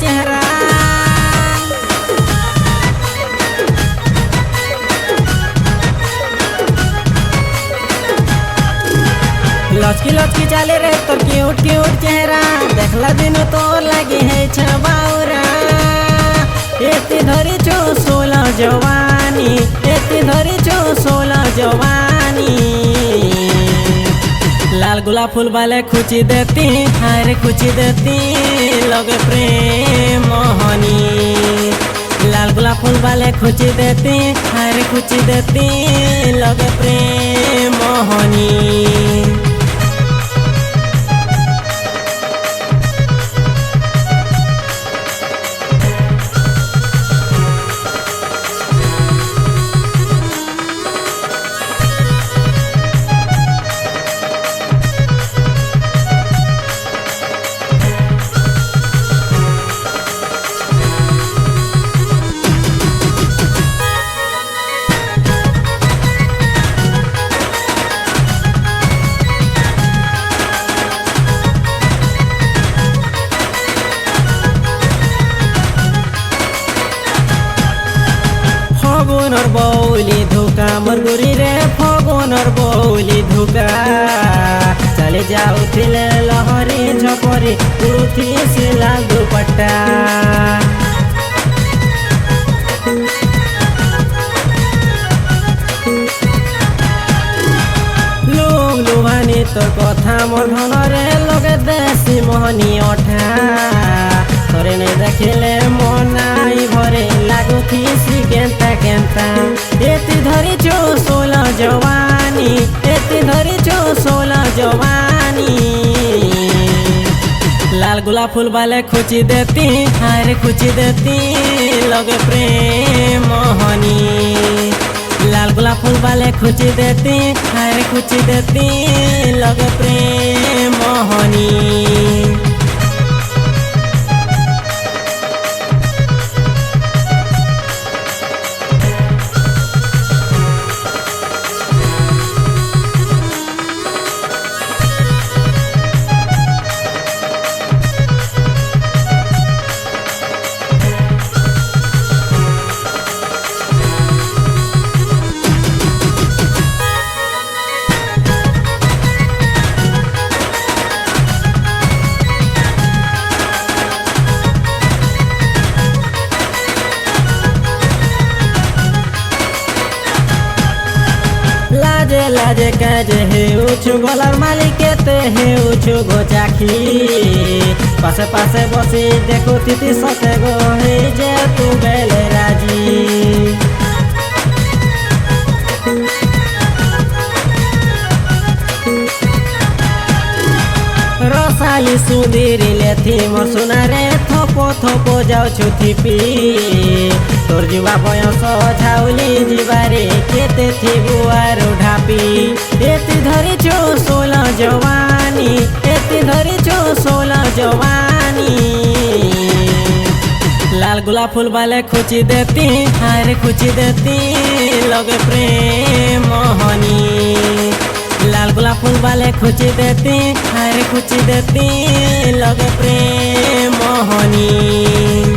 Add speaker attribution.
Speaker 1: चेहरा लचकी लचकी चाले रे तो क्यूट क्यूट चेहरा देखला दिन तो लगे है छबाउरा एती धरी छो 16 जवानी एती धरी छो 16 जवानी लाल गुलाब फूल वाले खुची देती हारे खुची देती लगे प्रेम मोहनी लाल गुलाब फूल वाले खुची देती हारे खुची देती लगे प्रेम मोहनी फगुनर बौली धोका मरगुरी रे फगुनर बौली धोका चले जाऊ थिले लहरी झपरी उड़ुथी सिला दुपट्टा लोग लुहानी तोर कथा मोर धनरे लगे देसी मोहनी अठा तोरे नहीं देखिले मन आई भरे लागुथी सी केंता केंता एती धरी छो 16 जवानी एती धरी छो 16 जवानी लाल गुलाब फूल वाले खुची देती हारे खुची देती लगे प्रेम मोहनी लाल गुलाब फूल वाले खुची देती हारे खुची देती लगे प्रेम मोहनी लाजे लाजे काजे हे उछु गलार मालिकेते हे उछु गोचाखी पासे पासे बसी देखो तिति सते गो हे जे तू बेले राजी रसाली सुंदरी लेथी मोर सुनारे थोपो थोपो जाऊ छुथी पी तोर जुवा बयस झाउली जीवारे केते थी बुआरो ढापी एती धरी छो 16 जवानी एती धरी छो 16 जवानी लाल गुलाब फूल वाले खुची देती हारे खुची देती लगे प्रेम मोहनी लाल गुलाब फूल वाले खुची देती हारे खुची देती लगे प्रेम मोहनी।